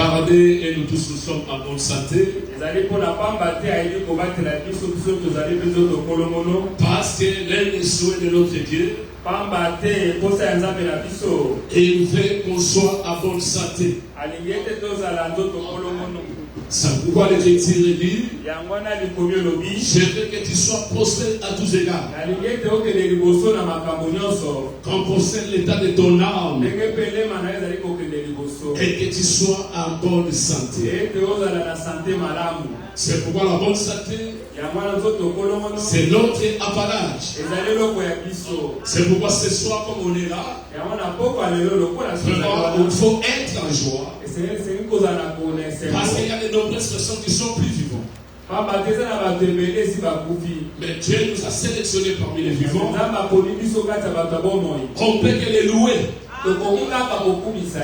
garder et nous tous nous sommes en bonne santé. Parce que l'un des souhaits de notre Dieu, et il veut qu'on soit en bonne santé. C'est pourquoi l'Écriture dit, je veux que tu sois prospère à tous égards. Qu'on possède l'état de ton âme. Et que tu sois en bonne santé. C'est pourquoi la bonne santé, c'est notre apanage. C'est pourquoi ce soir, comme on est là, vraiment, il faut être en joie. Parce qu'il y a de nombreuses personnes qui sont plus vivantes. Mais Dieu nous a sélectionnés parmi les vivants. On peut que les louer.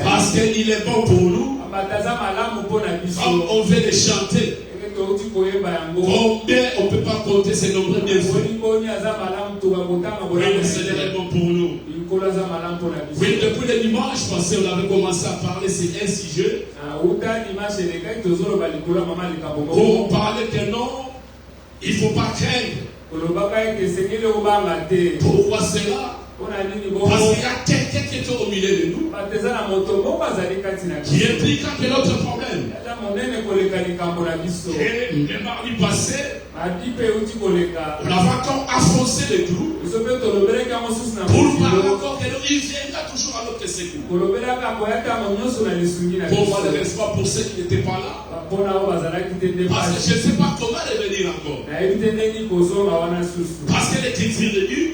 Parce qu'il est bon pour nous. Comme on veut les chanter. Combien on ne peut pas compter ces nombreux bienfaits. Oui, le Seigneur est bon pour nous. Oui, depuis le dimanche passé, on avait commencé à parler sur un sujet. Pour parler que non, il ne faut pas craindre. Pourquoi cela? Parce qu'il y a quelqu'un qui est au milieu de nous qui implique quel autre problème. Et le mardi passé, on avait encore enfoncé les clous pour parler encore que il viendra toujours à notre secours. Pour moi, ne reste pas pour ceux qui n'étaient pas là. Parce que je ne sais pas comment revenir encore. Parce que l'Écriture dit,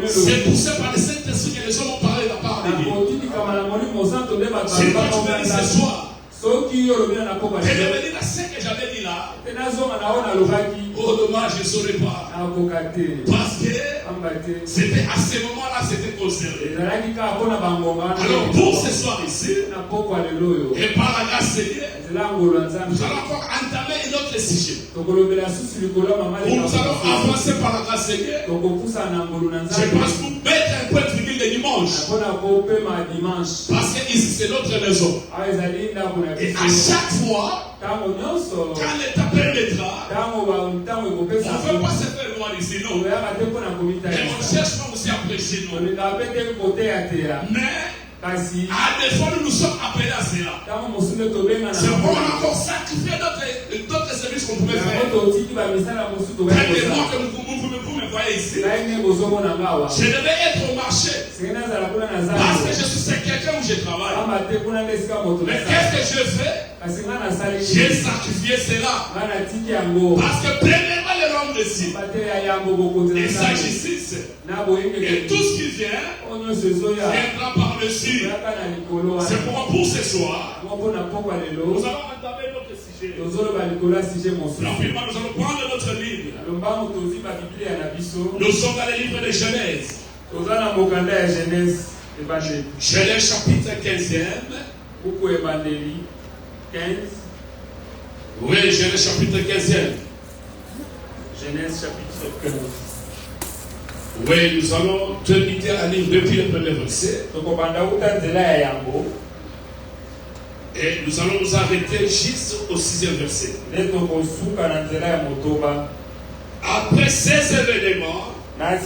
c'est poussé par les sept esprits que les gens ont parlé de la part de Dieu. C'est pas tu veux dire ce soir. Je vais venir à ce que j'avais dit là. Oh dommage, je ne saurais pas. Parce que c'était à ce moment-là, c'était concerné. Alors pour ce soir ici, et par la grâce de Dieu, nous allons encore entamer une autre sujet. Nous allons avancer par la grâce de Dieu. Je pense pour mettre un point de virgule le dimanche. Parce que ici c'est notre maison. Et à chaque fois, quand l'État permettra, on ne veut pas se faire voir ici, non. Et on ne cherche pas aussi à prêcher, non. Mais, à des fois, nous nous sommes appelés à cela. C'est pour encore sacrifier d'autres services qu'on pouvait faire. Premièrement, que vous me voyez ici. Je devais être au marché. Parce que je suis quelqu'un où je travaille. Mais qu'est-ce que je fais? J'ai sacrifié cela. Parce que premièrement, le rang de ci. Et s'agississe. Et tout ce qui vient viendra par-dessus. C'est pourquoi pour ce soir, nous allons entamer notre sujet. Rapidement, nous allons prendre notre livre. Nous sommes dans le livre de Genèse. Genèse chapitre 15e. Oui, Genèse chapitre 15e. Genèse chapitre 15. Oui, nous allons terminer à lire depuis le premier verset. Et nous allons nous arrêter juste au 6e verset. Après ces événements, la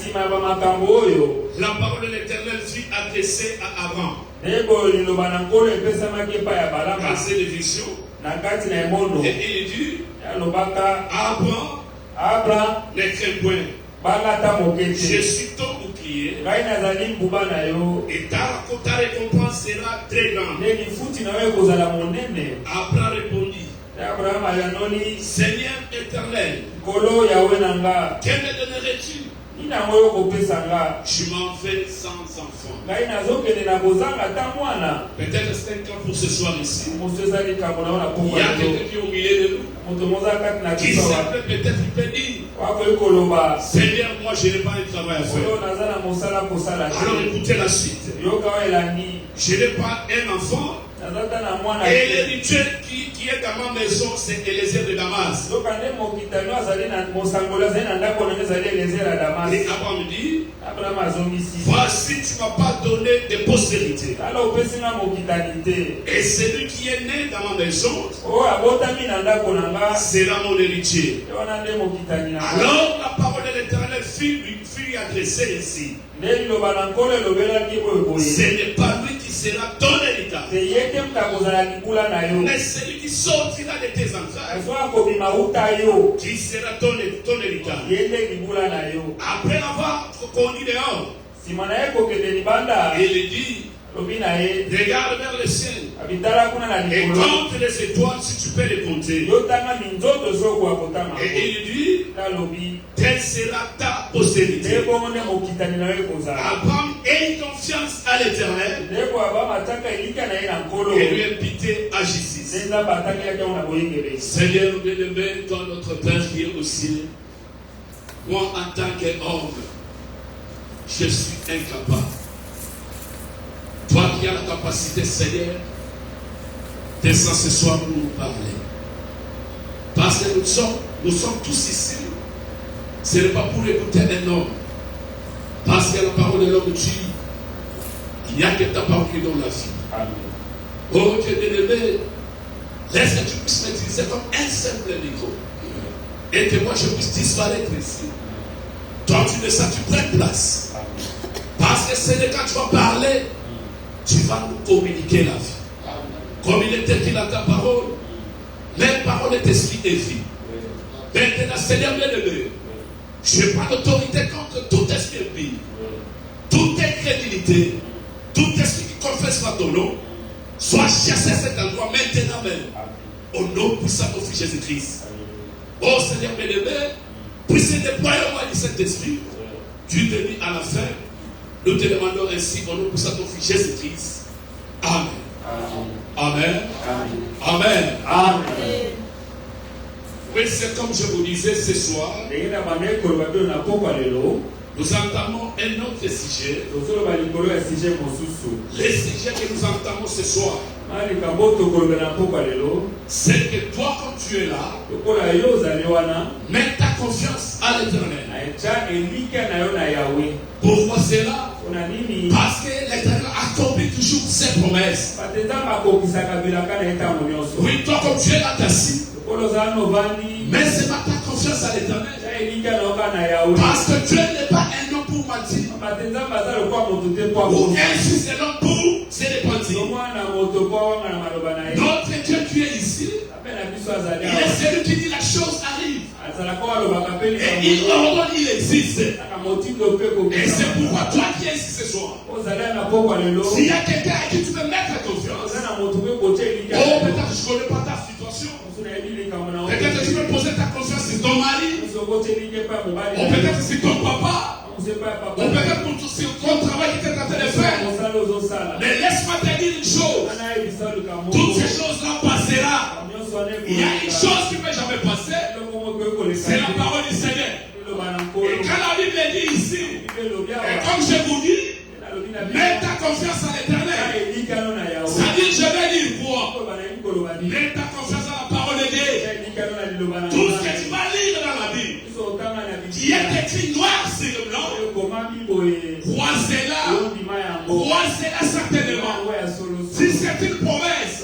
parole de l'Éternel fut adressée à Abraham. Dans cette vision, et il dit, Abraham, ne crains point. Je suis ton bouclier. Et ta récompense sera très grande. Abraham répondit, Seigneur éternel, que me donnerais-tu? Je m'en vais sans enfant. Peut-être c'est un cas pour ce soir ici. Il y a quelqu'un qui est au milieu de nous qui s'appelle peut-être il peut dire, Seigneur, moi je n'ai pas un travail à faire. Alors écoutez la suite. Je n'ai pas un enfant. Et l'héritier qui est dans ma maison, c'est Eliezer de Damas. Et Abraham dit, voici, tu ne m'as pas donné de postérité. Et celui qui est né dans ma maison sera mon héritier. Alors la parole de l'Éternel fut lui adressée ici. Ce n'est pas lui qui sera ton héritage, mais celui qui sortira de tes entrailles qui sera ton héritage. Après l'avoir conduit dehors, il dit, regarde vers le ciel et compte les étoiles si tu peux les compter. Et il dit, telle sera ta postérité. Abraham ait confiance à l'Éternel et lui inviter à justice. Seigneur, nous bien-aimé, toi notre Père qui est au ciel, moi en tant qu'homme, je suis incapable. Toi qui as la capacité, Seigneur, descends ce soir pour nous parler. Parce que nous sommes tous ici. Ce n'est pas pour écouter un homme. Parce que la parole de l'homme dit, il n'y a que ta parole qui donne la vie. Amen. Oh Dieu bien-aimé, laisse que tu puisses m'utiliser comme un simple micro. Et que moi je puisse disparaître ici. Toi tu ne sais, tu prends place. Amen. Parce que c'est quand tu vas parler, tu vas nous communiquer la vie. Comme il est écrit dans ta parole, les paroles est esprit et vie. Maintenant, Seigneur bien-aimé, je prends l'autorité contre tout esprit impie, toute incrédulité, tout esprit qui confesse pas ton nom, soit chassé à cet endroit maintenant même. Au nom puissant de Fils Jésus-Christ. Oh Seigneur bien-aimé, puisse déployer au moins du Saint-Esprit, du début à la fin. Nous te demandons ainsi au nom puissant de Fils Jésus-Christ. Amen. Amen. Amen. Amen. Oui, c'est comme je vous disais ce soir. Nous entamons un autre sujet. Le sujet que nous entamons ce soir, c'est que toi, quand tu es là, mets ta confiance à l'Éternel. Pourquoi c'est là? Parce que l'Éternel accomplit toujours ses promesses. Oui, toi, comme tu es là, assis, mais c'est pas ta confiance à l'Éternel. Parce que Dieu n'est pas un homme pour mentir. Ou un fils de l'homme pour se repentir. Notre Dieu qui est ici, il est celui qui dit la chose arrive. Et il ordonne, il existe. Et c'est pourquoi toi qui es ici ce soir, s'il y a quelqu'un à qui tu peux mettre confiance, oh peut-être je ne connais pas ta situation. Peut-être que tu peux poser ta confiance sur ton mari, ou peut-être sur ton papa, ou peut-être sur ton travail qui est en train de faire. Mais laisse-moi te dire une chose, toutes ces choses-là passeront. Il y a une chose qui ne peut jamais passer, c'est la parole du Seigneur. Et quand la Bible dit ici, et comme je vous dis, mets ta confiance à l'Éternel. Ça dit, je vais dire quoi? Mets ta confiance à la parole de Dieu. Tout ce que tu vas lire dans la Bible, qui est écrit noir sur blanc, croisez-la certainement. Si c'est une promesse,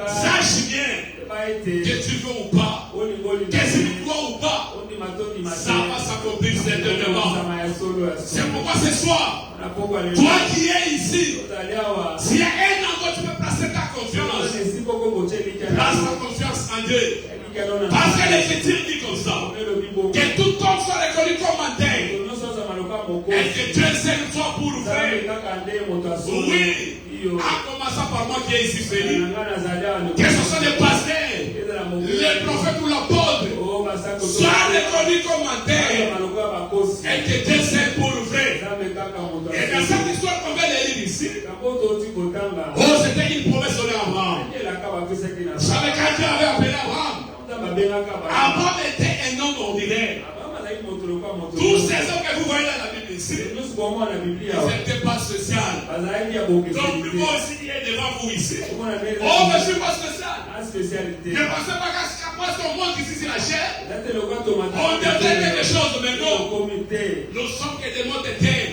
sache bien que tu veux ou pas, que tu crois ou pas, ça va s'accomplir certainement. C'est pourquoi ce soir, toi qui es ici, s'il y a un endroit tu peux placer ta confiance, place ta confiance en Dieu. Parce que l'Écriture dit comme ça, que tout homme soit reconnu comme un tel, et que Dieu sait une fois pour nous faire. Oui, en commençant par moi qui est ici Félix, que ce soit les pasteurs, les prophètes ou l'apôtre, soient reconnus comme un tel, et que Dieu sait pour nous faire. Et dans cette histoire qu'on va lire ici, oh c'était une promesse donnée à Abraham. Vous savez quand Dieu avait appelé Abraham, Abraham était un homme ordinaire. Tous ces hommes que vous voyez dans la Bible ici, ici, ils n'étaient pas spéciales. Donc, plus moi aussi qui est devant vous ici. Oh, mais je ne suis pas spécial. Ne pensez pas qu'à ce qu'on monte ici sur la chair, on devrait quelque chose, mais non. Nous sommes que des mots de terre.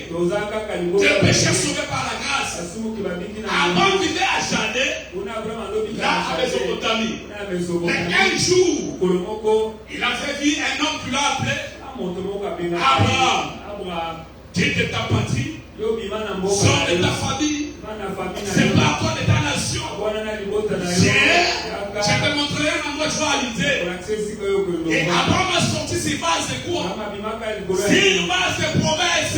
Des péchés sauvés par la grâce. Avant qu'il ait à Janet, là, à Mésopotamie. Mais un jour, il avait vu un homme qui l'a appelé Abraham. Quitte de ta patrie, sors de ta famille, sépare-toi de ta nation. Je te montrerai un endroit où tu vas habiter. Et Abraham a sorti ses bases de quoi? Ses bases de promesses.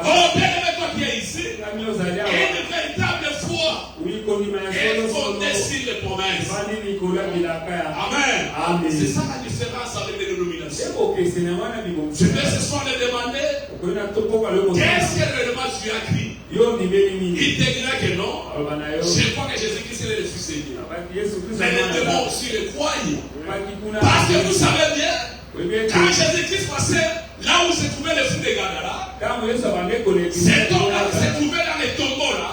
Oh, bien-aimé, toi qui es ici, une véritable foi est fondée sur les promesses. Amen. C'est ça la différence avec les dénominations. Je vais ce soir le demander. Qu'est-ce que réellement tu as cru? Il te dira que non. Je crois que Jésus-Christ est le Fils de Dieu. Mais les démons aussi le croient. Parce que vous savez bien, quand Jésus-Christ passait là où se trouvait le fils de Gadara, cet homme-là qui se trouvait dans les tombeaux là,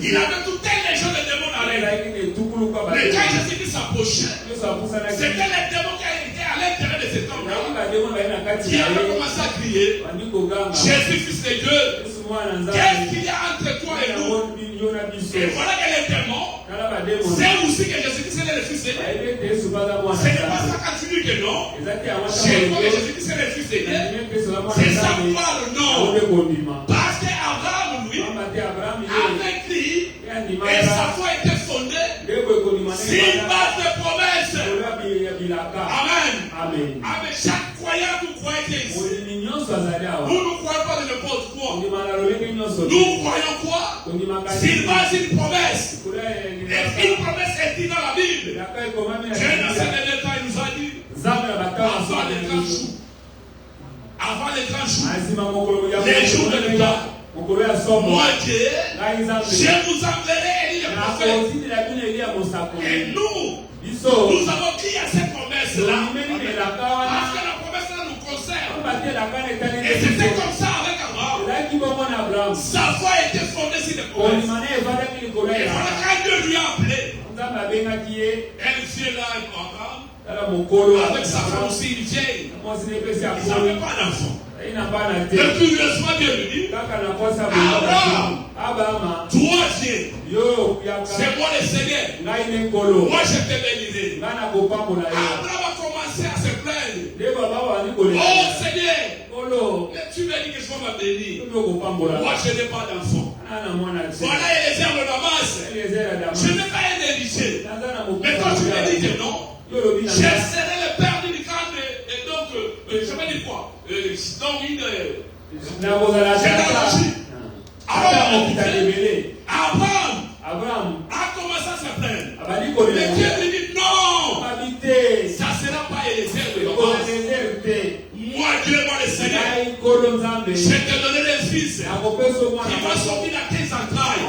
il avait toutes les gens de démons dans les mains. Mais quand Jésus-Christ s'approchait, c'était les démons qui étaient à l'intérieur de cet homme-là qui avaient commencé à crier, Jésus, Fils de Dieu, qu'est-ce qu'il y a entre toi et nous? Et voilà que les démons, c'est aussi que Jésus-Christ est le Fils de Dieu. Ce n'est pas ça quand tu dis que non. Je crois que Jésus-Christ est le Fils de Dieu. C'est ça qu'on parle, non. Parce qu'Abraham, lui, avait crié et sa foi était fondée sur une base de promesses. Amen. Avec chaque croyant, vous croyez qu'il vous ne croyez pas de n'importe quoi. Nous croyons quoi? S'il base une promesse. Et une promesse est dit dans la Bible. Dieu dans ces derniers temps, il nous a dit avant les grands jours, les jours de l'État, moi Dieu, je vous enverrai Élie le prophète. Et nous avons crié à cette promesse-là. Parce que la promesse-là nous concerne. Et c'était comme ça avec Abraham. Sa foi était fondée sur les promesses. Et voilà quand Dieu lui a appelé, elle vient là Abraham, avec sa femme aussi, une vieille. Ils n'avaient pas d'enfant. Le plus heureusement Dieu lui dit, Abraham, toi viens. C'est moi le Seigneur. Moi je te bénirai. Abraham a commencé à se plaindre. Oh Seigneur, mais tu m'as dit que je vais me bénir. Moi je n'ai pas d'enfant. Voilà Eliezer le Damas. Je n'ai pas un héritier. Mais quand tu m'as dit que non, je serai le père d'une grande. Et donc, je vais dire quoi? Donc une généalogie. Abraham a commencé à se plaindre. Mais Dieu lui dit non, ça ne sera pas Eliezer de Damas. Moi Dieu, moi le Seigneur, je te donnerai le fils qui va sortir de tes entrailles.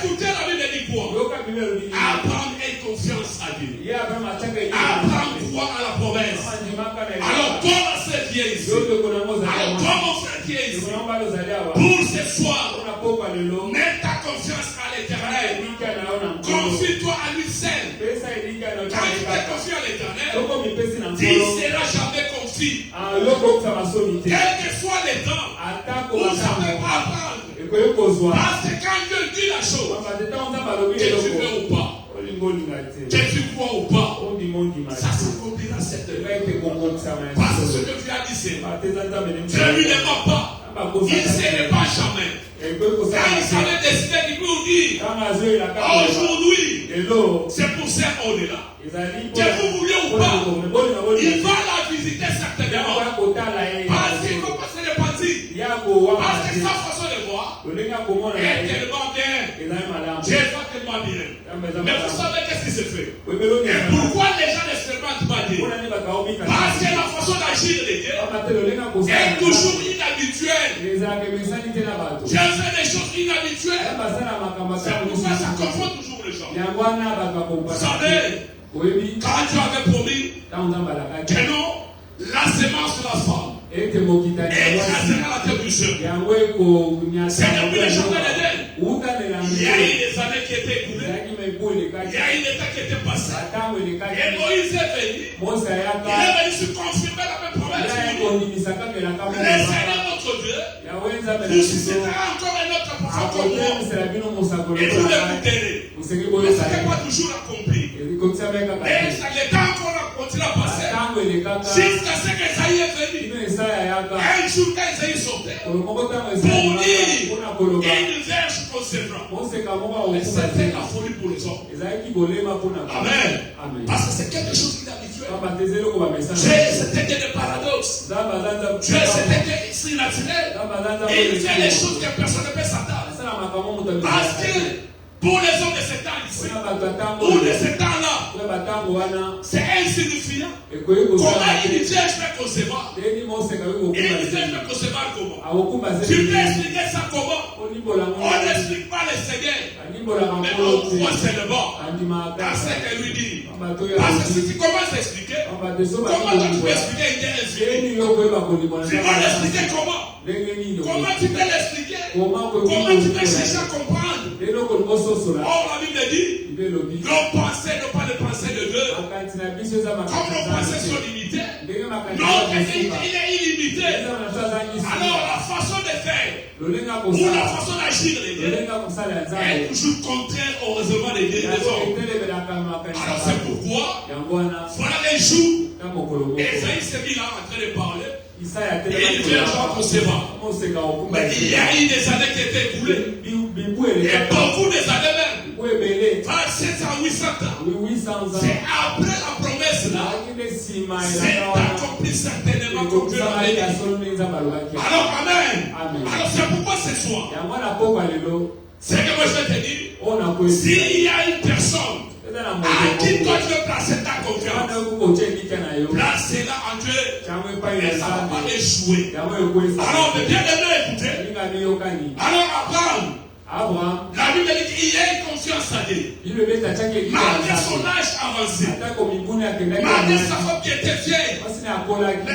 Écoutez, la Bible dit quoi? Abraham ait confiance à Dieu. Abraham croit à la promesse. Alors toi ma sœur qui est ici, alors toi mon frère qui est ici, pour ce soir, mets ta confiance à l'Éternel. Confie-toi à lui seul. Quand tu te confies à l'Éternel, tu ne seras jamais confié. Quel que soit les temps, vous ne savez pas apprendre. Parce que quand Dieu dit la chose, que tu veux ou pas, que tu crois ou pas, ça s'accomplira cette nuit. Parce que ce que tu as dit, c'est Dieu lui ne ment pas. Il ne se pas jamais. Quand il savait décider qu'il nous dit aujourd'hui, c'est pour ça qu'on est là. Que vous vouliez ou pas, il va la visiter certainement. Parce qu'il faut passer les parties. Parce que sa façon de voir est tellement bien. Dieu va tellement bien. Mais vous savez qu'est-ce qui se fait? Et pourquoi les gens ne se battent pas Dieu? Parce que la façon d'agir de Dieu est toujours inhabituelle. J'ai fait des choses inhabituelles. C'est pour ça que ça confronte toujours les gens. Vous savez, quand Dieu avait promis que non, la semence de la femme écrasera la terre du sol. C'est depuis le jardin d'Éden. Il y a eu des années qui étaient écoulées. Il y a eu des temps qui étaient passés. Et Moïse est venu. Il est venu se confirmer la même promesse. Le Seigneur notre Dieu vous suscitera encore un autre prophète comme moi. Et vous l'écouterez. Ce n'est pas toujours accompli. Mais le temps qu'on continue à passer, jusqu'à ce qu'Esaïe est venu. Un jour quand Esaïe sortait, pour dire une verge conséquente. Mais c'était la folie pour les hommes. Amen. Parce que c'est quelque chose d'inhabituel. Dieu, c'était que des paradoxes. Dieu, c'était que c'est naturel. Et il fait les choses que personne ne peut s'attendre. Parce que pour les hommes de ce temps ici, ou de ce temps-là, c'est insignifiant. Comment une vierge peut concevoir? Et une vierge peut concevoir comment? Tu peux expliquer ça comment? On n'explique pas le Seigneur, mais on croit seulement dans ce qu'elle lui dit. Parce que si tu commences à expliquer, comment tu peux expliquer une vierge? Tu vas l'expliquer comment? Comment tu peux l'expliquer? Comment tu peux chercher à comprendre? Or, la Bible dit, nos pensées n'ont pas de pensée de Dieu. Comme nos pensées sont limitées, notre il est illimité. Alors, la façon de faire, ou la façon d'agir de Dieu, est toujours contraire au raisonnement des hommes. Alors, c'est pourquoi, voilà les jours, Esaïe s'est mis là en train de parler. Et il vient à concevoir. Mais il y a eu des années qui étaient écoulées. Et beaucoup des années même. 700 à 800 ans. C'est après la promesse là. C'est accompli certainement comme Dieu l'a dit. Alors, amen. Alors, c'est pourquoi ce soir. C'est que moi je vais te dire. S'il y a une personne à qui toi tu veux placer ta confiance, placez-la en Dieu. Et ça ne va pas échouer. Alors, mais bien aimé, écoutez. Alors, Abraham, la Bible dit qu'il y a une confiance à Dieu. Malgré son âge avancé, malgré sa femme qui était vieille, mais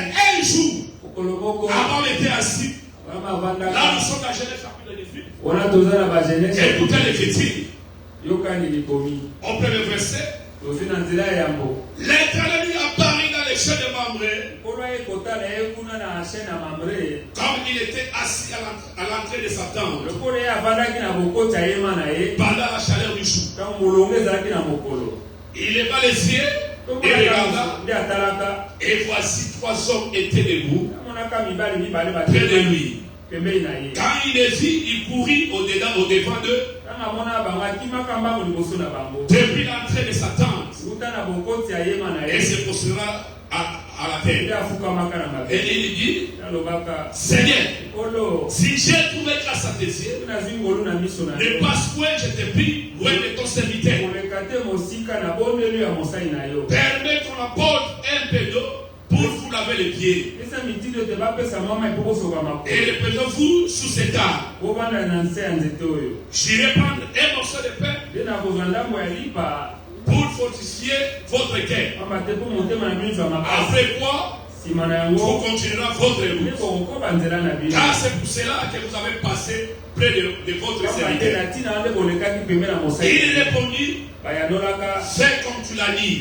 un jour, Abraham était assis. Là, nous sommes dans Genèse chapitre 18. Écoutez l'Écriture. Au premier verset, l'Éternel lui apparut dans les champs de Mamré, comme il était assis à l'entrée de sa tente, pendant la chaleur du jour. Il leva les yeux et regarda, et voici 3 hommes étaient debout près de lui. Quand il les vit, il courut au-devant d'eux, depuis l'entrée de sa tente, et se posera à la terre. Et il dit, Seigneur, si j'ai trouvé grâce à tes yeux, ne passe point, je te prie, loin de ton serviteur. Permets qu'on apporte un peu d'eau pour vous laver les pieds. Et reposez-vous sous cet arbre. J'irai prendre un morceau de pain pour fortifier votre cœur. Après quoi, vous continuerez votre route. Car c'est pour cela que vous avez passé près de votre serviteur. Il répondit, fais comme tu l'as dit.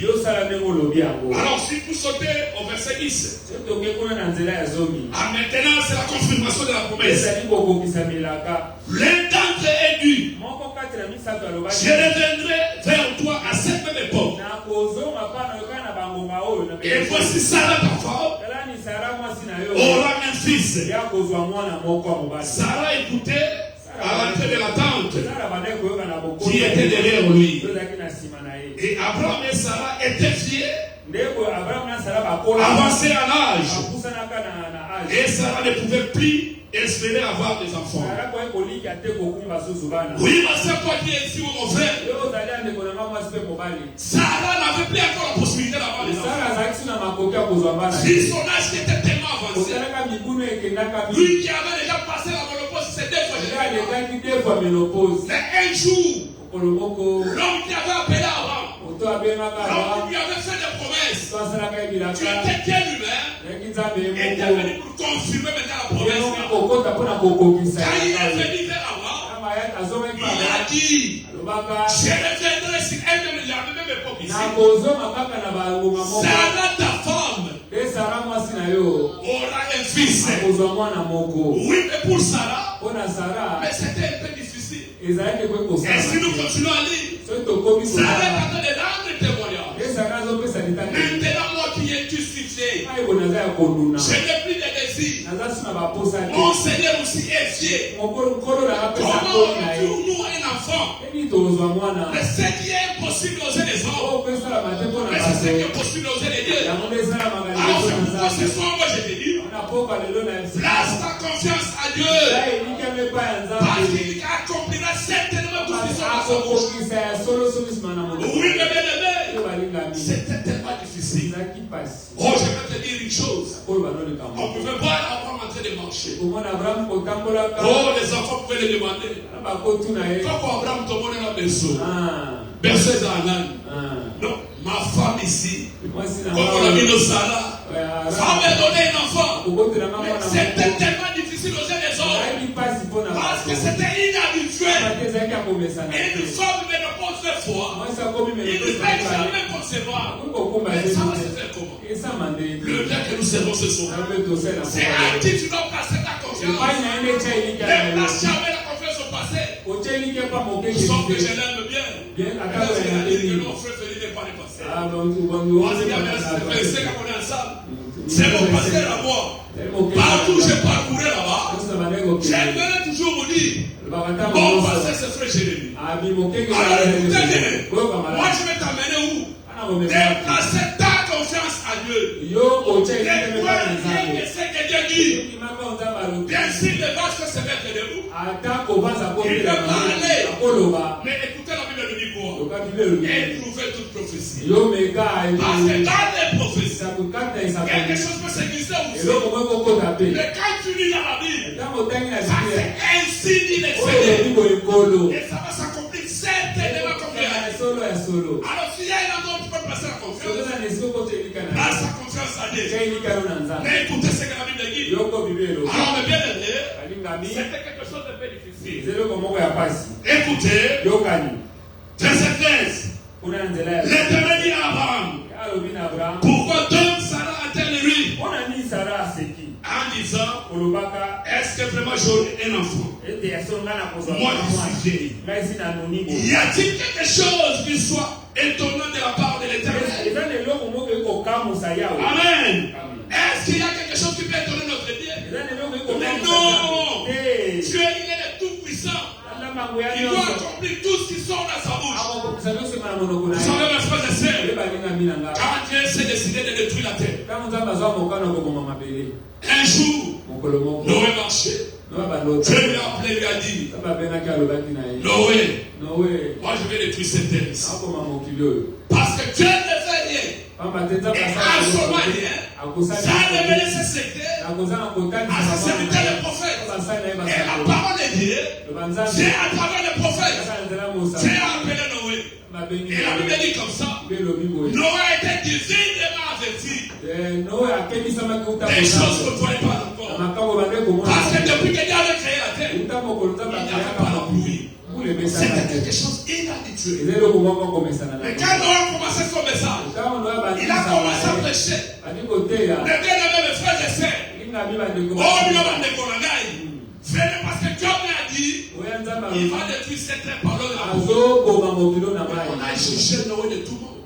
Alors si vous sautez au verset 10, maintenant c'est la confirmation de la promesse. L'un d'entre eux est dû. Je reviendrai vers toi à cette même époque. Et voici Sarah ta femme aura un fils. Sarah écoutait à l'entrée de la tente qui était derrière lui. Et Abraham et Sarah étaient fiers, avancés en âge. Et Sarah ne pouvait plus espérer avoir des enfants. Oui, ma soeur, toi qui es ici, mon frère, Sarah n'avait plus encore la possibilité d'avoir des enfants. Si son âge était tellement avancé, lui qui avait déjà passé la ménopause, c'est 2 fois. Mais un jour, l'homme qui avait appelé Abraham lui avait fait des promesses. Tu étais Dieu lui-même. Et tu es venu pour confirmer maintenant la promesse. Quand il est venu vers Abraham, il a dit, je reviendrai sur elle de la même époque ici. Sarah, ta femme, aura un fils. Oui, mais pour Sarah, mais c'était un peu difficile. Et si nous continuons à lire, Sarah est en train de rendre témoignage. Maintenant, moi qui ai justifié, je n'ai plus de désir. Mon Seigneur aussi est fier. Comment nous un enfant? Mais ce qui est impossible aux yeux des hommes, mais c'est ce qui est possible aux yeux des dieux. Alors c'est pourquoi ce soir, moi je te dis, place ta confiance à Dieu. Parce qu'il accomplira certainement tout ce qui sera son bouche. Oui, mais bien aimé, c'était tellement difficile. Oh, je vais te dire une chose. On pouvait voir Abraham en train de marcher. Oh, les enfants pouvaient le demander. Pourquoi Abraham te montre la berceau? Berceau d'Anan. Non, ma femme ici. Comme on a mis le Sarah. Femme est donné un enfant. Mais c'était tellement difficile aux yeux des hommes. Parce que c'était inhabituel. Et une femme ne pose deux fois. Il ne peut jamais concevoir. Mais ça va se faire comment? Le Dieu que nous servons ce soir. C'est à qui tu dois placer ta confiance. Ne place jamais la confiance au passé. Sauf que je l'aime bien. Et là, c'est la vie que nos frères Félix n'est pas le passé. C'est mon pasteur à moi. Partout où je parcourais là-bas, j'aimerais toujours vous dire, mon pasteur c'est frère Jérémie. Alors écoutez bien, moi je vais t'amener où? Déplacer ta confiance à Dieu. Ne crois rien que ce que Dieu dit. Bien sûr, les vaches que se mettent debout. Il veut parler. Mais écoutez la Bible nous dit quoi? Éprouvez toute prophétie. Parce que dans les prophéties, quelque chose peut se glisser aussi. Mais quand tu lis dans la Bible, ça c'est ainsi dit le Seigneur. Et ça va s'accomplir certainement comme il a dit. Alors s'il y a un homme qui peut placer la confiance, place sa confiance à Dieu. Mais écoutez ce que la Bible dit. Alors mais bien aimé, c'était quelque chose de peu difficile. Écoutez, verset 13. L'Éternel dit à Abraham, pourquoi donc Sarah a-t-elle ri en disant, est-ce que vraiment j'aurai un enfant? Moi je suis vieille. Y a-t-il quelque chose qui soit étonnant de la part de l'Éternel? Amen. Est-ce qu'il y a quelque chose qui peut étonner notre Dieu? Mais non. Dieu, il est le tout-puissant. Il doit accomplir tout ce qui sort dans sa bouche. Vous savez, mes frères et sœurs, quand Dieu s'est décidé de détruire la terre, un jour, Noé marchait. Dieu lui a appelé, lui a dit, Noé, moi je vais détruire cette terre ici. Parce que Dieu ne fait rien. Et à son moyen, ça a révélé ses secrets à ses serviteurs les prophètes. Et la parole de Dieu, c'est à travers les prophètes. Dieu a appelé Noé. Et la Bible dit comme ça, Noé était divinement averti. Des choses que toi n'es pas encore. Parce que depuis que Dieu avait créé la terre, il n'y avait pas la pluie. C'était quelque chose d'inhabituel. Mais quand Noé a commencé son message, il a commencé à prêcher. Le bien-aimé, mes frères et sœurs, venez parce que Dieu m'a dit, il va détruire cette terre par l'eau. On a cherché Noé de tout le monde.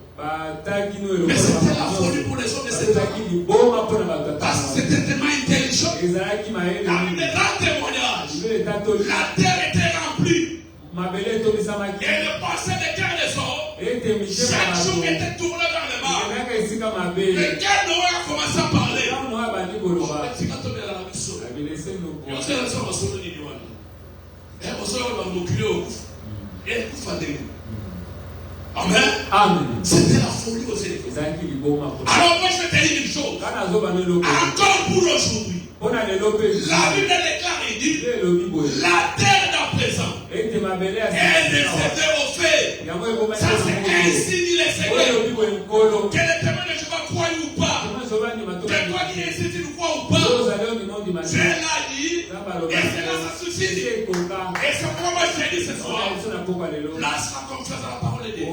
Mais c'était la folie pour les hommes de cette terre. Parce que c'était tellement intelligent. La Bible rend témoignage. La terre était remplie. Et le passé des cœurs des hommes, chaque jour était tourné dans le mal. Mais quand Noé a commencé à parler, Amen. C'était la folie aux éléphants. Alors moi je vais te dire une chose. Encore pour aujourd'hui. La Bible déclare et dit, la terre d'à présent est décédée au fait. Ça c'est ainsi dit le Seigneur. soir, place la confiance à la parole de Dieu.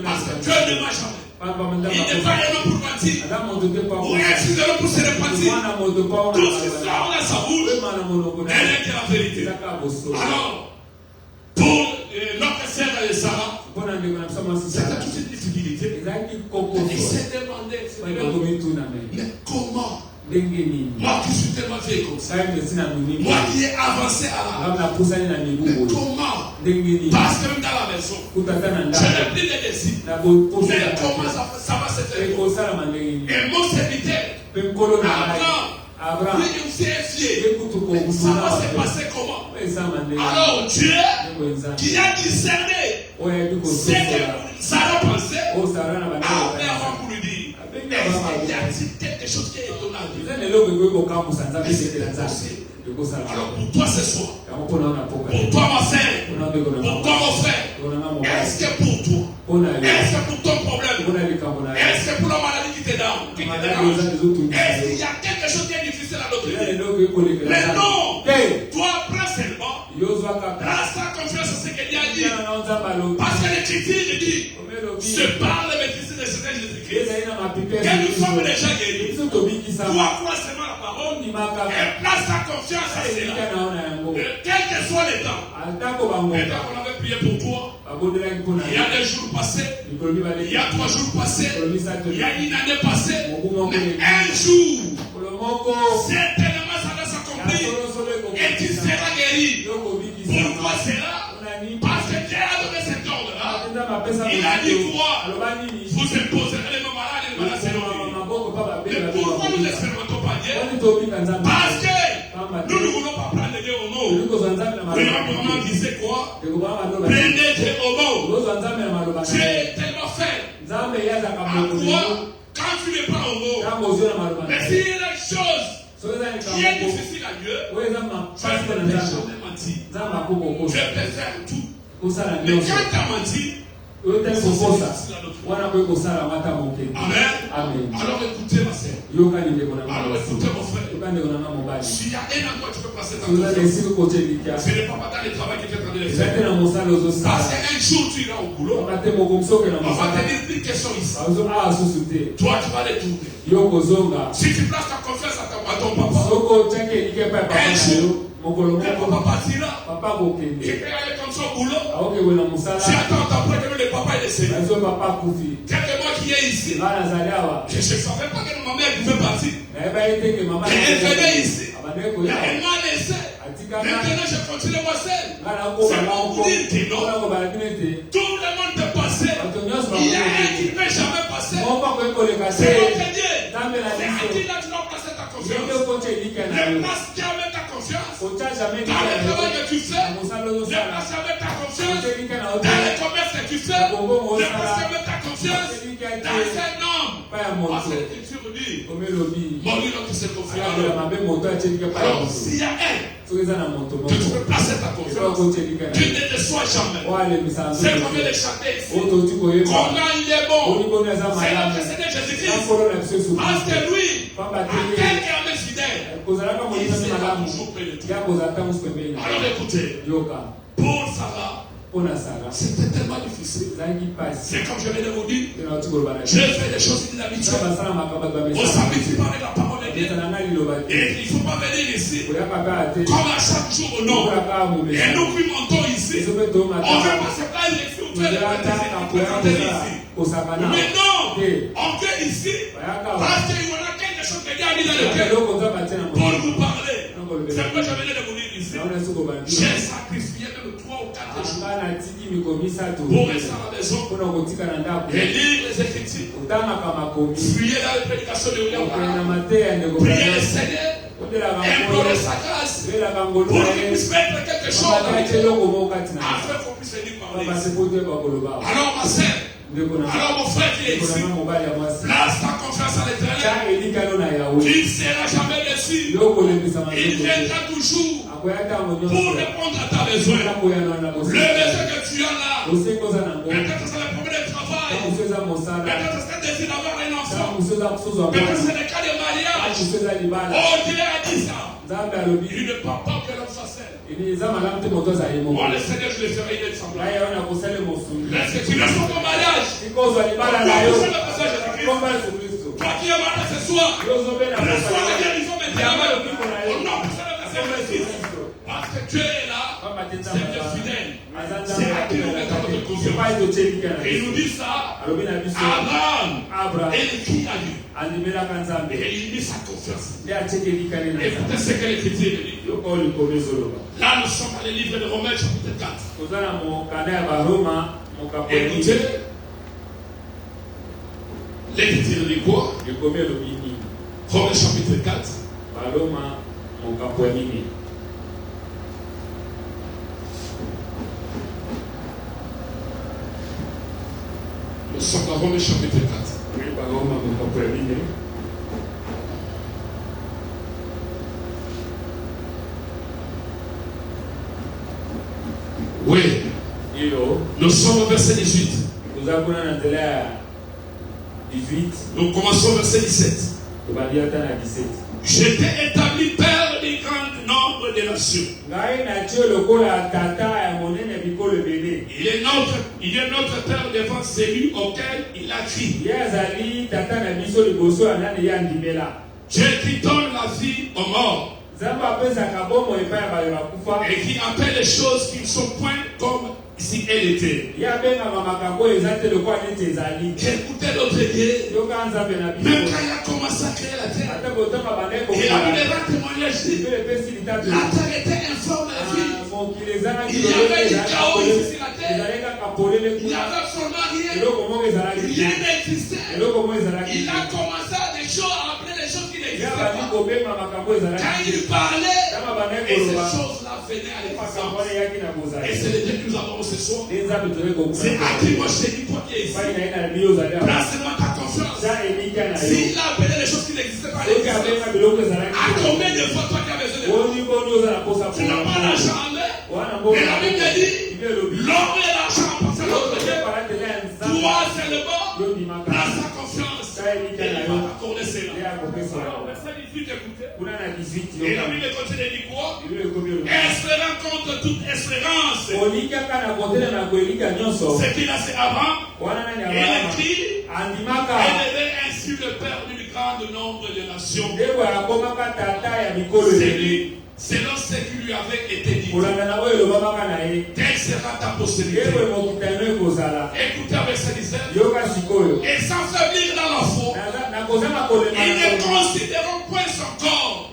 Parce que Dieu ne m'a jamais. Il n'est pas un homme pour mentir. Ou un fils de l'homme pour se repentir. Tout ce qui sort de sa bouche, elle est la vérité. Alors, pour notre sœur de Sarah, c'était toute une difficulté. Il s'est demandé, mais comment? Moi qui suis tellement vieille comme ça, moi qui ai avancé à la mais comment? Parce que même dans la maison, je n'ai plus de désir. Mais comment ça va se faire? Et mon serviteur, Abraham, lui aussi est fier. Ça va se passer comment? Alors Dieu, qui a discerné ce que Sarah pensait, a appelé avant pour lui dire, il y a quelque chose qui est étonnant. Alors pour toi ce soir, pour toi ma sœur, pour toi mon frère, est-ce que pour toi, est-ce que pour ton problème, est-ce que pour la maladie qui te dérange, est-ce qu'il y a quelque chose qui est difficile à notre vie? Mais non, toi prends seulement, place ta confiance à ce que Dieu a dit. Parce que l'Écriture dit, se parle de maîtriser de Seigneur Jésus-Christ, que nous sommes déjà guéris. Toi crois seulement la parole et place ta confiance à cela. Quel que soit le temps. Le temps qu'on avait prié pour toi, il y a des jours passés, il y a 3 jours passés, il y a une année passée, mais un jour, certainement ça va s'accomplir et tu seras guéri. Pourquoi cela? Parce que Dieu a donné cet ordre-là. Il a dit quoi? Vous imposerez les malades et les malades seront guéris. Mais pourquoi nous n'expérimentons pas Dieu? Parce que nous ne voulons pas prendre Dieu au mot. Le maman disait quoi? Prenez Dieu au mot. Dieu est tellement faible. À quoi? Quand tu ne prends au mot. Mais s'il y a des choses qui est difficile à Dieu, je ne peux jamais mentir. Je peux faire tout. Mais quand tu as menti, Amen. Alors écoutez ma sœur. Alors écoutez mon frère. S'il y a un endroit où tu peux passer ta confiance, ce n'est pas dans le travail que tu es en train de le faire. Parce qu'un jour tu iras au boulot, on va te dire une question ici. Toi tu vas les tourner. Si tu places ta confiance à ton papa, un jour, le papa partira. Il peut aller comme ça au boulot. Si attends après que le papa est décédé. Quelques mois qui est ici. Je ne savais pas que ma mère pouvait partir. Elle venait ici. Elle m'a laissé. Maintenant je continue moi seul. C'est pour dire que non. Tout le monde peut passer. Il y a un qui ne peut jamais passer. C'est notre Dieu. C'est à qui là tu dois passer ta confiance. Ne passe jamais ta confiance. Dans le travail que tu fais, ne passe jamais ta confiance. Dans le commerce que tu fais, ne passe jamais ta confiance. Dans un homme. Parce que l'Écriture dit, bon, lui qui se confie à l'homme. Alors, s'il y a un que tu peux placer ta confiance, tu ne te sois jamais. C'est comme de chanter ici. Comment il est bon. C'est notre Seigneur Jésus-Christ. Parce que lui, à quelqu'un est fidèle, il sera toujours près de toi. Alors écoutez, pour Sarah, c'était tellement difficile. C'est comme je viens de vous dire, je fais des choses inhabituelles. On s'habitue par la parole de Dieu. Et il ne faut pas venir ici comme à chaque jour, non. Et nous qui montons ici, on ne veut pas se plaindre ici ou faire des ici. Mais non, on vient ici parce qu'il y a quelque chose que Dieu a mis dans le cœur pour vous parler. C'est pourquoi je venais de vous dire ici. J'ai sacrifié même 3 ou 4 jours pour rester à la maison et lire les Écritures. Fuyez dans les prédications de William Branham. Priez le Seigneur. Implorer sa grâce pour qu'il puisse mettre quelque chose dans le cœur afin qu'on puisse venir parler ici. Alors ma sœur, alors mon frère qui est ici, place ta confiance à l'Éternel. Il ne sera jamais déçu. Il viendra toujours pour répondre à ta besoin. Le besoin que tu as là, peut-être c'est le problème de travail, peut-être c'est le désir d'avoir un enfant, peut-être c'est le cas de mariage. Oh, Dieu a dit ça. Il ne peut pas que l'homme soit seul. Moi, le Seigneur, je le ferai une semblable. Lorsque tu laisses ton mariage, toi qui es malade ce soir, reçois la guérison maintenant. Au nom de Jésus. Parce que Dieu est là, Seigneur fidèle. C'est à qui nous mettons notre confiance. Et il nous dit ça, Abraham, et il crie à Dieu. Et il mit sa confiance. Écoutez ce que l'Écriture dit. Là, nous sommes dans le livre de Romains, chapitre 4. Écoutez, l'Écriture dit quoi? Romains, chapitre 4. Nous sommes dans Romains, chapitre 4. Oui. Nous sommes au verset 18. Nous commençons au verset 17. J'étais établi père du grand nombre de nations. Il est notre père devant celui auquel il a crié. Dieu qui donne la vie aux morts. Et qui appelle les choses qui ne sont point comme si elles étaient. Écoutez notre Dieu. Même quand il a commencé à créer la terre, il a vu des grands témoignages. La terre était informe de la vie. Il y avait du chaos ici sur la terre. Il n'y avait absolument rien. Rien n'existait. Il a commencé à des choses, à appeler les choses qui n'existaient pas. Quand il parlait, et ces choses-là venaient à l'existence. Et c'est le Dieu que nous avons ce soir. C'est à qui moi je dis, toi qui es ici. Place-moi ta confiance. S'il a appelé les choses qui n'existaient pas, à combien de fois toi qui as besoin de moi? Tu n'as pas l'argent en l'air. Et la Bible dit, l'or et l'argent appartiennent à notre Dieu. Toi seulement, place ta confiance. Et il va t'accorder cela. Alors, verset 18, écoutez. Et la Bible continue de dire quoi? Espérant contre toute espérance. Ce qu'il a, c'est Abraham. Et il écrit, élevé ainsi le père du grand nombre de nations. Selon ce qui lui avait été dit. Quelle sera ta postérité? Écoutez avec verset 17. Et sans faiblir dans la foi, ils ne considérons point son corps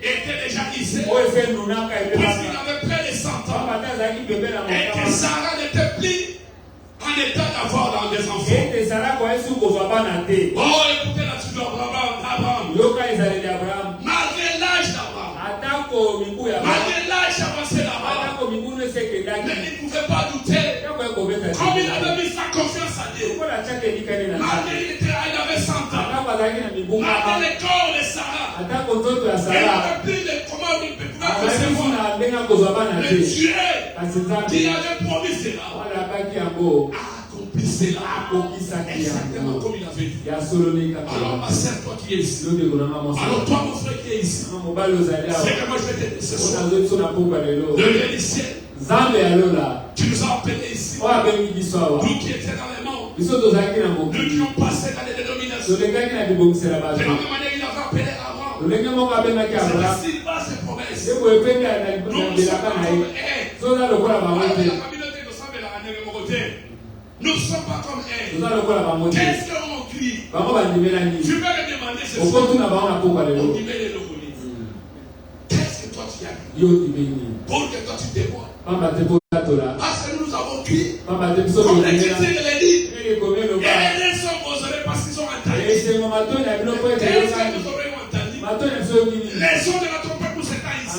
était déjà hissé, puisqu'il avait près de 100 ans, et que Sarah n'était plus en état d'avoir des enfants. Oh, écoutez la suite d'Abraham. Malgré l'âge d'Abraham, malgré l'âge avancé d'Abraham, mais il ne pouvait pas douter. Comme il avait mis sa confiance à Dieu, malgré il avait 100 ans, malgré le corps de Sarah, il n'avait plus de comment il pouvait concevoir. Le Dieu qui avait promis cela a accompli cela exactement comme il avait dit. Alors ma sœur, toi qui es ici, alors toi mon frère qui est ici, c'est que moi je vais te dire ce soir, le Dieu du ciel, tu nous as appelés ici, nous qui étions dans les mondes, nous qui ont passé dans les dénominations, de la même manière il avait appelé Abraham, c'est ainsi bas ses promesses, nous sommes nous ne sommes pas comme elle. Qu'est-ce qu'on crie? Tu veux me demander ce soir. On dit mais les locaux. Qu'est-ce que toi tu as dit? Pour que toi tu témoignes. Parce que nous avons crié. Comme l'Écriture l'a dit. Et les gens oseraient parce qu'ils ont entendu. Et les gens nous auraient entendu. Les gens de notre peuple nous étant ici.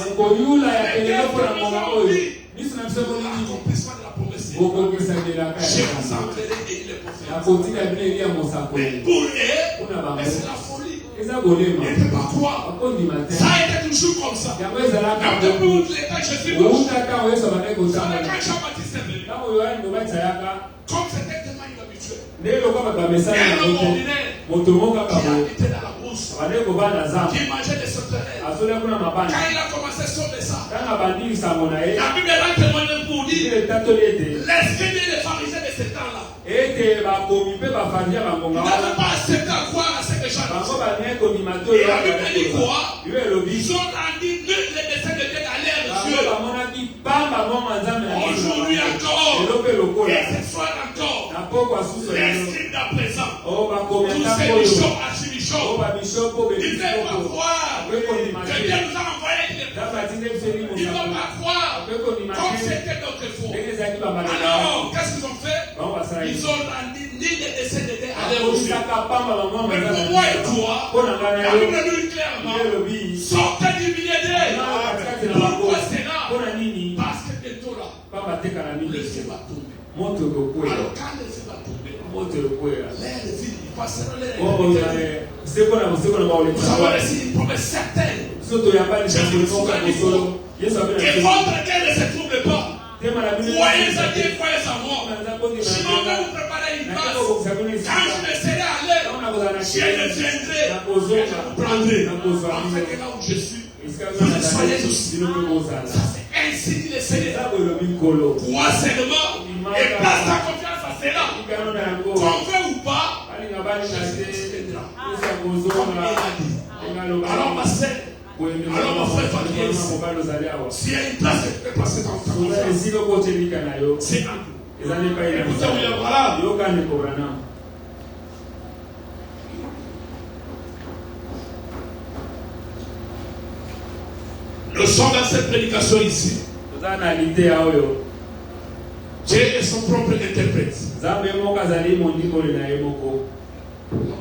L'accomplissement de la promesse. J'ai rassemblé et il est prophète. Mais pour eux, c'est la folie. Ils ne peuvent pas croire. Ça a été toujours comme ça. Même depuis l'état que je suis mort. Quand Jean-Baptiste est venu, comme c'était tellement inhabituel, et un homme ordinaire qui habitait dans la brousse, douce, qui mangeait des sauterelles. Quand il a commencé à sauver ça, la Bible va témoigner pour dire l'esprit des pharisiens de ce temps-là. Ils n'avaient pas accepté à croire à ce que j'ai dit. Et la Bible dit quoi? Ils ont rendu nul les desseins de Dieu à leurs yeux. Aujourd'hui encore, et ce soir encore, l'esprit d'à présent, tous ces bichons, archibichons, ils ne peuvent pas croire que Dieu nous a envoyé des prophètes. Ils ne peuvent pas croire comme c'était d'autrefois. Alors, qu'est-ce qu'ils ont fait? Ils ont rendu ni les desseins de Dieu à leurs yeux. Mais pour moi et toi, la Bible nous dit clairement, sortez du milieu d'eux. Pourquoi c'est là? Parce que bientôt là, le ciel va tomber. Alors quand le ciel va tomber, les villes, ils passeront les vous avez reçu une promesse certaine. Je vous souvient que votre cœur ne se trouble pas. Croyez à Dieu, croyez à moi. Je m'en vais vous préparer une place. Quand je me serai allé, je viendrai et je vous prendrai. Afin que là où je suis, vous soyez aussi. Ça c'est ainsi dit le Seigneur. Crois seulement et place ta confiance à cela. Qu'on veut ou pas, Jésus viendra. Comme il a dit. Alors ma sœur, alors mon frère, s'il y a une place que tu peux passer dans ta confiance, c'est un peu. Écoutez, William Branham. Nous sommes dans cette prédication ici. Dieu est son propre interprète. La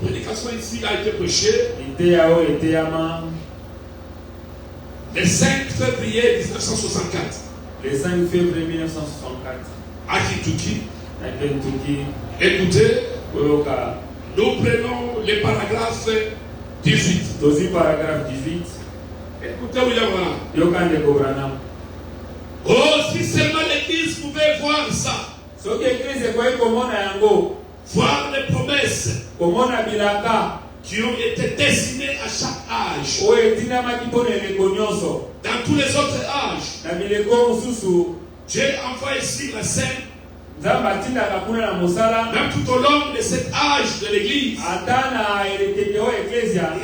prédication ici a été prêchée le 5 février 1964. Le 5 février 1964. À Kentucky. Écoutez, nous prenons les paragraphes 18. Écoutez, William Branham. Oh, si seulement l'église pouvait voir ça. Voir les promesses qui ont été destinées à chaque âge. Dans tous les autres âges. Dieu envoie ici la scène. Même tout au long de cet âge de l'église. Et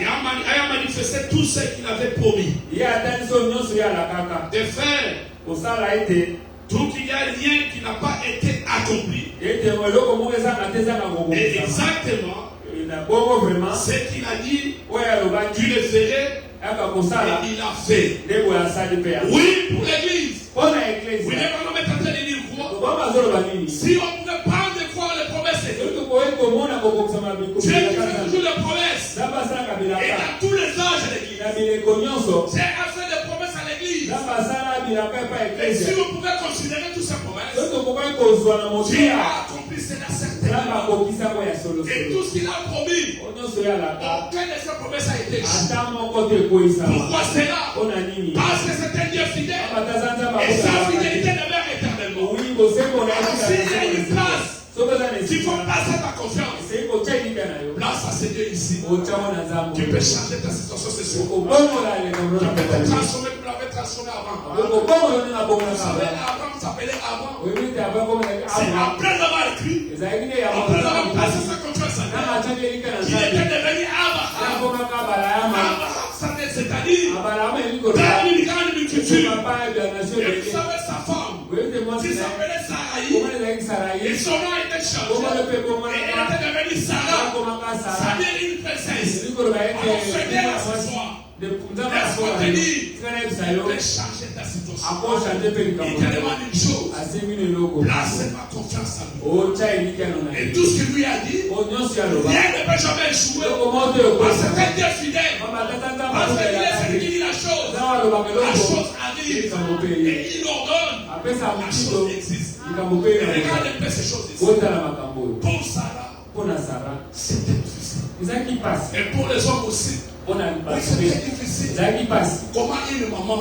a manifesté tout ce qu'il avait promis. De faire tout qu'il n'y a rien qui n'a pas été accompli. Et exactement ce qu'il a dit, tu le ferais. Et il a fait. Oui, pour l'église. Oui, les parents est en train de dire quoi? Si on pouvait prendre de croire les promesses, Dieu qui fait toujours les promesses. Et dans tous les âges de l'église. Dieu a fait des promesses à l'église. Et si on pouvait considérer toutes ces promesses, Dieu a accompli cela certainement. Et tout ce qu'il a promis, aucune de ces promesses a été échouée. Pourquoi c'est là? Parce que c'est un Dieu fidèle. Et sa fidélité demeure éternellement. Alors s'il y a une place, il faut passer ta confiance. Place à ces dieux ici. Tu peux changer ta situation ce soir. Tu peux te transformer comme tu l'avais transformé avant. Vous savez, Abraham s'appelait avant. C'est après avoir écrit, après avoir placé sa confiance en Dieu, qu'il était devenu Abraham. C'est-à-dire, dans une grande multitude. Et vous savez, sa femme, qui s'appelait Sarai, et son nom était changé. Et elle était devenue Sarah. Ça vient d'une princesse. Alors, c'est bien ce soir. Laisse-moi te dire de changer ta situation. Il te demande une chose. Place ma confiance en lui. Et tout ce qu'il lui a dit, rien ne peut jamais échouer. Parce que c'est Dieu fidèle. Parce que Dieu est celui qui dit la chose. La chose arrive. Et il ordonne. La chose existe. Et regarde un peu ces choses ici. Pour Sarah, c'était difficile. Et pour les hommes aussi. Oui, c'était difficile. Comment une maman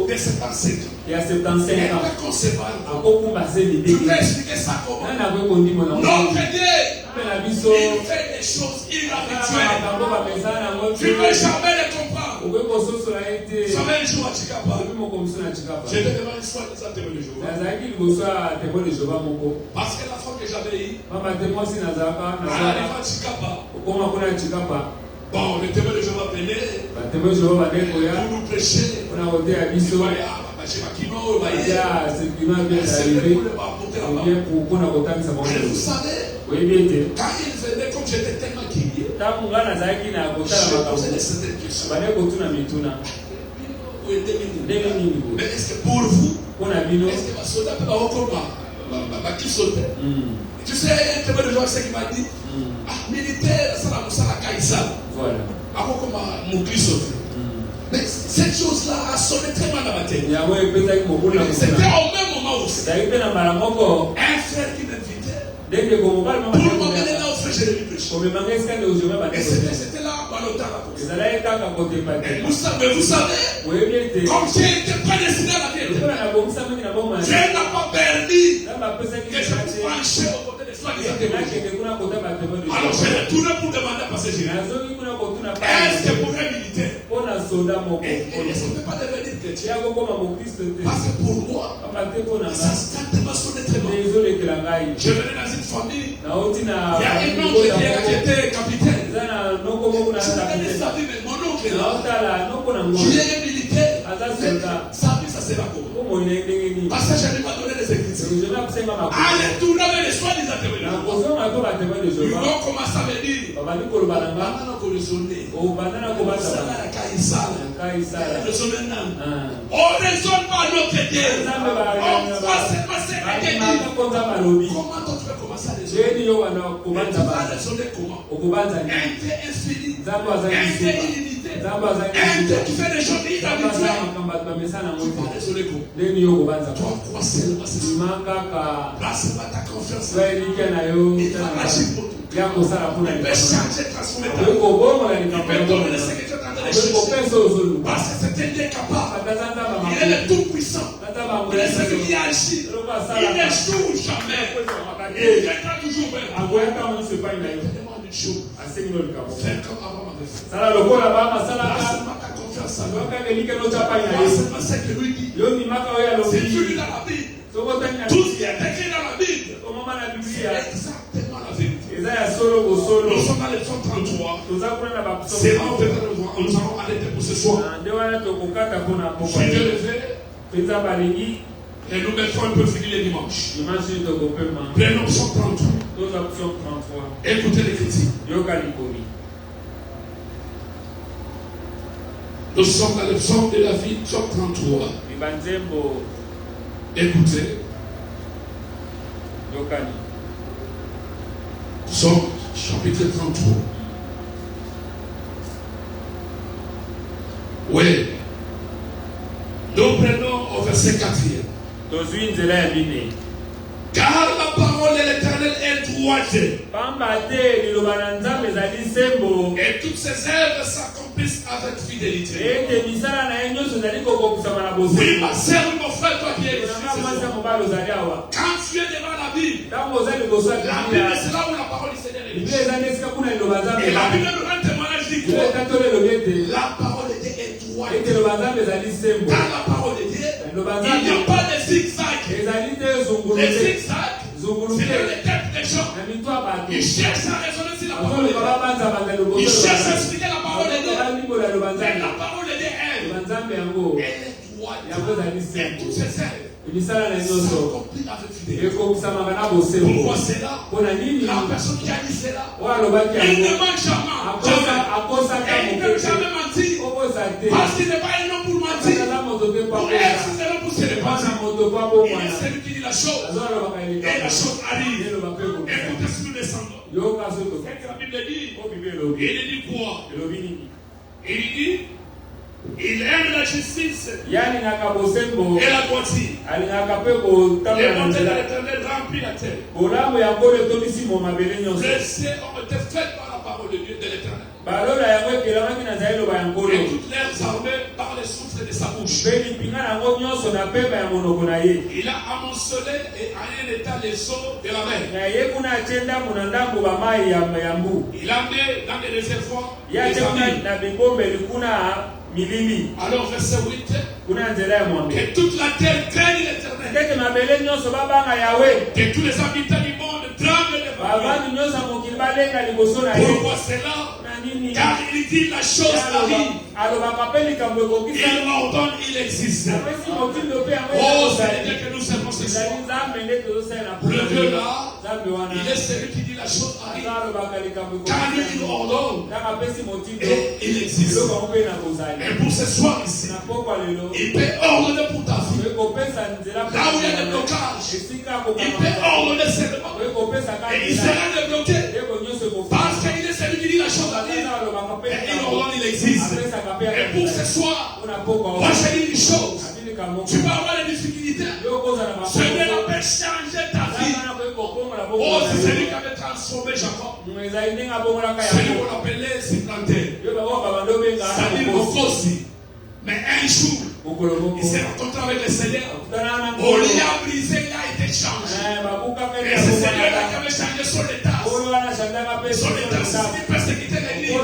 de 75 ans, elle peut concevoir. Tu peux expliquer ça comment? Notre Dieu fait des choses inhabituelles. Tu ne peux jamais les comprendre. Vous savez, un jour à Chikapa, j'étais devant une fois des témoins de Jéhovah. Parce que la femme que j'avais eue, elle arrive à Chikapa. Bon, les témoins de Jéhovah venaient pour nous prêcher. Vous savez, quand il venait, comme j'étais tellement curieux, je posais certaines questions. Mais est-ce que pour vous, est-ce que ma soldat peut avoir qui sautait? Tu sais, un témoin de Jéhovah, c'est qui m'a dit, militaire, ça la moussa la caïssa. Voilà. Mais cette chose-là a sonné très mal dans ma tête. C'était au même moment aussi. Un frère qui m'invitait pour m'emmener là où frère je lui prêchais. Et c'était là où on mais vous savez, comme j'ai été prédestiné à la vie, Dieu n'a pas permis que je puisse marcher au côté des soins des témoins. Alors j'ai retourné pour demander à passer Jésus. Est-ce que pour un militaire, est-ce qu'on ne peut pas devenir chrétien? Parce que pour moi, ça tellement sonné très mal. Je venais dans une famille, il y a un oncle qui était capitaine. Je venais sa vie, mais mon oncle est là, qui est militaire. Sa vie, ça sera comment? Parce que je n'ai pas donné les écritures. Allez tourner avec les soins des témoins. Ils vont commencer à me dire, on raisonne pas notre Dieu. On croit seulement ce que Dieu dit. Comment tu peux commencer à raisonner? Tu vas raisonner comment? Un Dieu infini, un Dieu illimité, un Dieu qui fait des choses inhabituelles. Tu vas raisonner comment? Tu crois seulement ce que place pas ta confiance. Il va agir pour toi. Il peut changer, transformer ta vie. Il peut donner ce que tu es en train de chercher. Parce que c'est un Dieu capable. Il est le tout-puissant. Il est celui qui agit. Il n'échoue jamais. Il viendra toujours même. Demande une chose. Fais comme avant m'avait fait. Place pas ta confiance en lui. Place seulement ce que lui dit. C'est tu lis dans la Bible. Tout ce qui est écrit dans la Bible, c'est exactement la vérité. Nous sommes dans le psaume 33. C'est là où nous allons arrêter pour ce soir. Je vais lever et nous mettons un peu fini les dimanches. Prenons psaume 33. Écoutez les critiques. Nous sommes dans le psaume de David, psaume 33. Écoutez. Psaume chapitre 33. Oui. Nous prenons au verset 4e. Car la parole de l'Éternel est droite. Et toutes ses œuvres s'accomplissent avec fidélité. Oui, ma sœur, mon frère, toi qui es ici. Quand tu es devant la Bible, la Bible c'est là où la parole du Seigneur est. Et la Bible nous rend témoignage dit quoi? La parole de Dieu est droite. Dans la parole de Dieu, il n'y a pas de zigzag. Les zigzags, c'est les têtes des gens. Ils cherchent à raisonner sur la parole de Dieu. Ils cherchent à expliquer la parole de Dieu. Mais la parole de Dieu, elle est droite. Et toutes ses œuvres s'accomplissent avec fidélité. Pourquoi c'est là? La personne qui a dit c'est là, elle ne ment jamais. Elle ne peut jamais mentir. Parce qu'il n'est pas un homme pour mentir. Pour elle, c'est un homme pour se répandre. Il est celui qui dit la chose. Et la chose arrive. Écoutez si nous descendons. Qu'est-ce que la Bible dit? Il dit quoi? Il dit il aime la justice et la droiture. Les montées de l'Éternel remplissent la terre. Les cieux ont été faits par la parole de Dieu de l'Éternel. Et toutes leurs armées par le souffle de sa bouche. Il a amoncelé et a un état les eaux de la mer. Il a amené dans les réservoirs des amis. Alors verset 8, que toute la terre craigne l'Éternel, que tous les habitants du monde tremblent devant lui. Pourquoi cela? Car il dit la chose arrive. Il ordonne, il existe. Oh, c'est le Dieu que nous servons ce soir. Le Dieu là, il est celui qui dit la chose arrive. Car lui, il ordonne et il existe. Et pour ce soir ici, il peut ordonner pour ta vie. Là où il y a des blocages, il peut ordonner seulement. Et il sera débloqué. Parce qu'il est celui qui dit la chose arrive. Et il ordonne, il existe. Et pour ce soir, moi je dis une chose. Tu vas avoir des difficultés. Seigneur peut changer ta vie. Oh, c'est celui qui avait transformé Jacob. Celui qu'on appelait supplanter. C'est-à-dire Mokosi. Mais un jour, il s'est rencontré avec le Seigneur. On lui a brisé, il a été changé. Et c'est Seigneur-là qui avait changé son état. Son état, c'est une persécuté de l'église.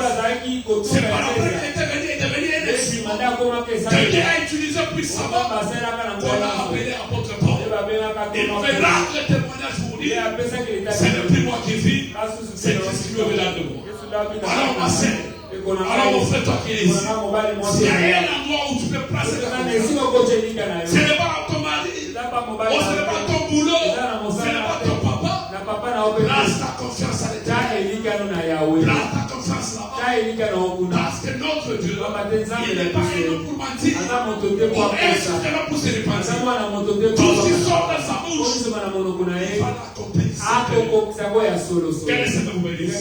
C'est pas après qu'il était venu et devenu un esprit. Quelqu'un a utilisé puissamment. On l'a appelé apôtre Paul. Il verra le témoignage pour dire c'est le plus moi qui vis, c'est Christ qui me veut là de moi. Alors ma sœur, alors mon frère, toi qui es ici, s'il y a un endroit où tu peux placer ta confiance, ce n'est pas ton mari, ce n'est pas ton boulot, ce n'est pas ton papa. Place ta confiance à l'Éternel. Place ta confiance là-bas. Parce que notre Dieu, il n'est pas élu pour mentir. Pour insulter pour se repentir. Tout ce qui sort de sa bouche, il va l'accomplir. Quel est ce que vous me dites?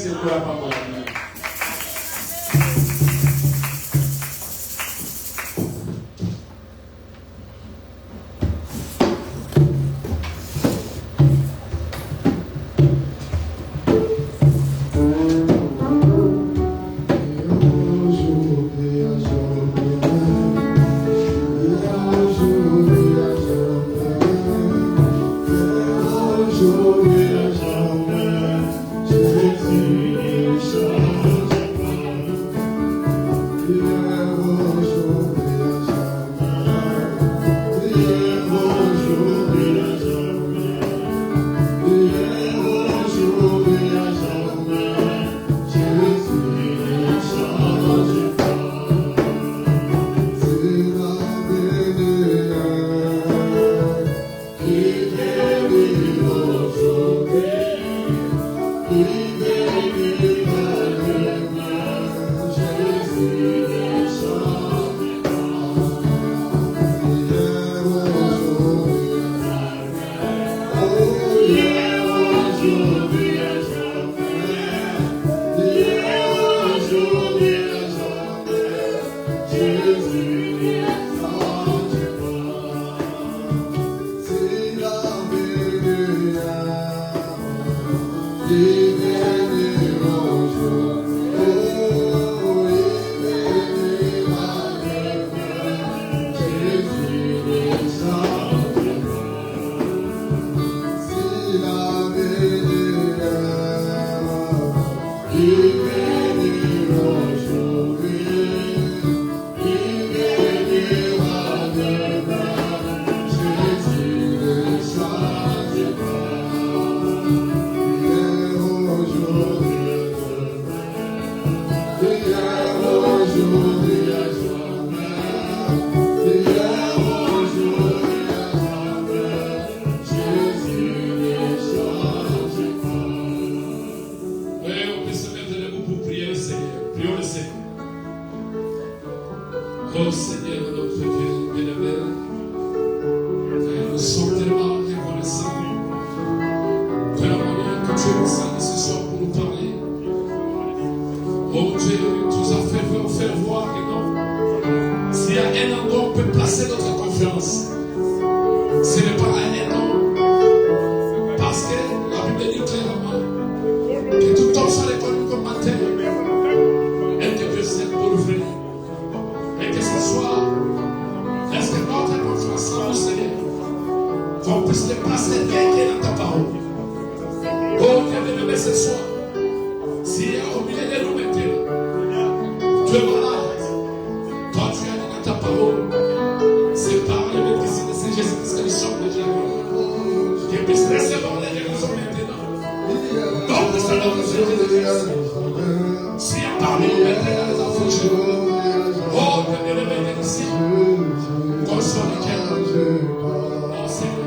Oh Seigneur, notre Dieu bien-aimé, nous sommes tellement reconnaissants de la manière que tu es descendu ce soir pour nous parler. Oh Dieu, tu nous as fait voir que non. S'il y a un endroit où on peut placer notre confiance, ce n'est pas un homme. Parce que la Bible dit clairement que tout homme soit reconnu comme matin et que Dieu s'est pour venir. Et que ce soit bien-aimé, ce soir, s'il y a au milieu de nous maintenant, tu es malade, toi tu as dit dans ta parole, c'est par le médecin de Saint Jésus-Christ que nous sommes de Dieu. Qu'il puisse recevoir les guérisons maintenant. Donc, nous sommes dans le Seigneur Jésus-Christ. S'il y a parmi nous maintenant les affligés, oh, que Dieu les bénisse. Console les cœurs. Oh, Seigneur.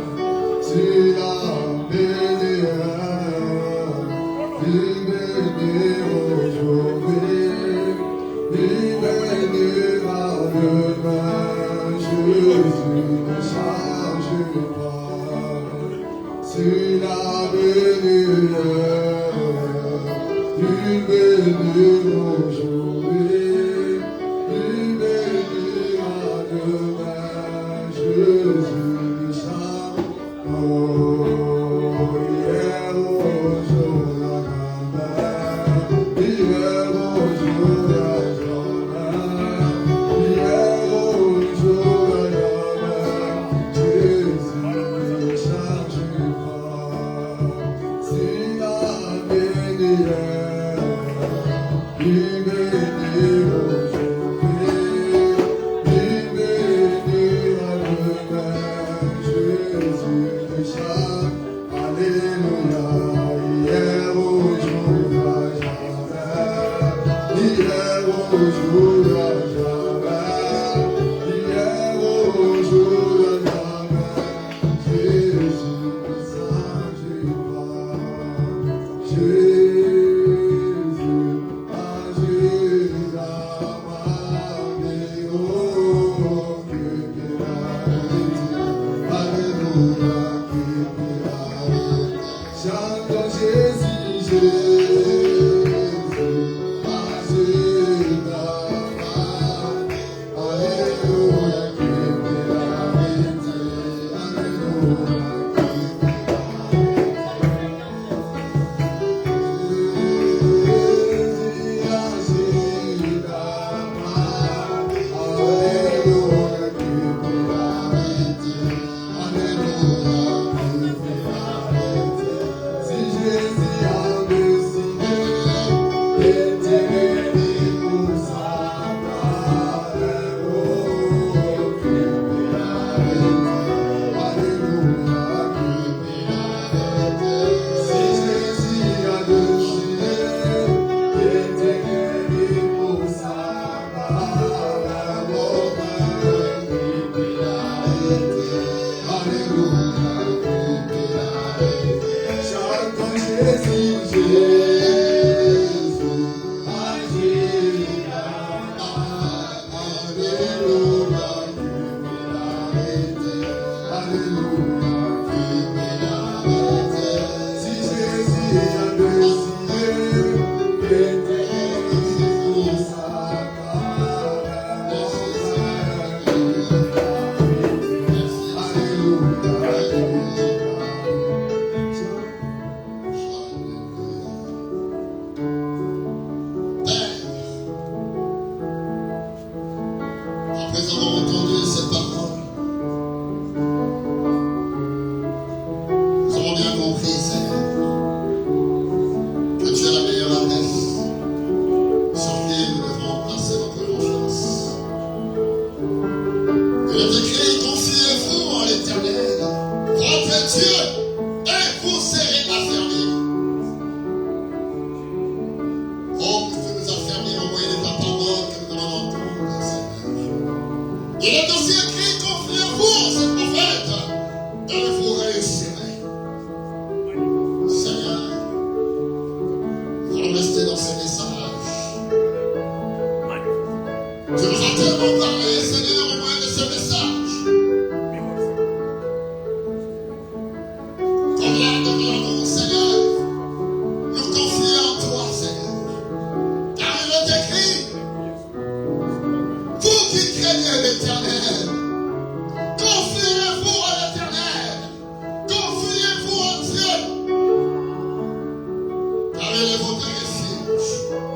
Votre refuge.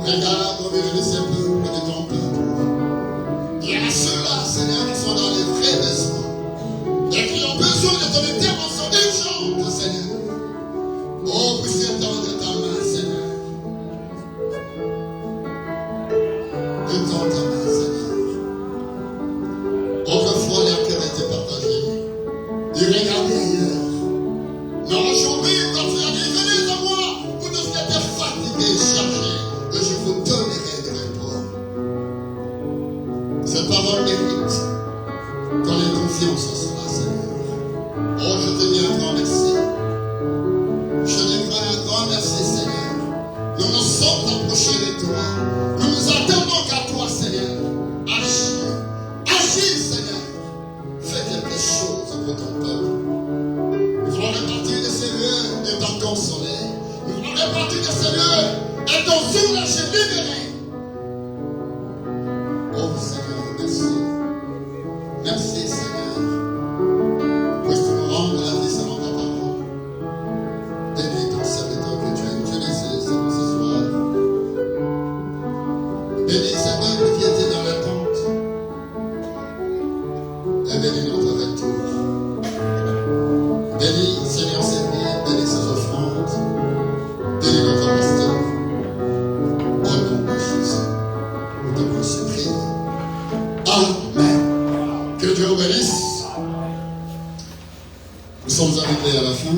Regarde au milieu de ces peuples et de ton peuple. Il y a ceux-là, Seigneur, qui sont dans les vrais besoins et qui ont besoin de ton intervention urgente, Seigneur. Oh, puisse étendre ta main, Seigneur. Étends ta main, Seigneur. Autrefois, les cœurs étaient partagés. Ils regardaient ailleurs. Mais aujourd'hui, quand tu as dit, venez à moi, vous tous qui êtes fatigués, chargés, que je vous donnerai de repos. Cette parole mérite qu'on ait confiance en cela, Seigneur. Oh, je te dis un grand merci. Je te dis un grand merci, Seigneur. Nous nous sommes approchés de toi. Nous nous attendons qu'à toi, Seigneur. Agis. Agis, Seigneur. Fais quelque chose pour ton peuple. Nous voulons repartir de ces lieux étant consolés. Nous voulons repartir de ces lieux étant soulagés, libérés. Oh Seigneur, merci. Merci Seigneur. Puisses-tu nous rendre la vie selon ta parole. Bénis ton serviteur que tu as utilisé ce soir. Bénis ces peuples qui étaient dans l'attente. Et bénis notre retour. Bénis, Seigneur, ses vies, bénis ses offrandes, bénis notre pasteur. Au nom de Jésus, nous devons se prier. Amen. Que Dieu vous bénisse. Nous sommes arrivés à la fin.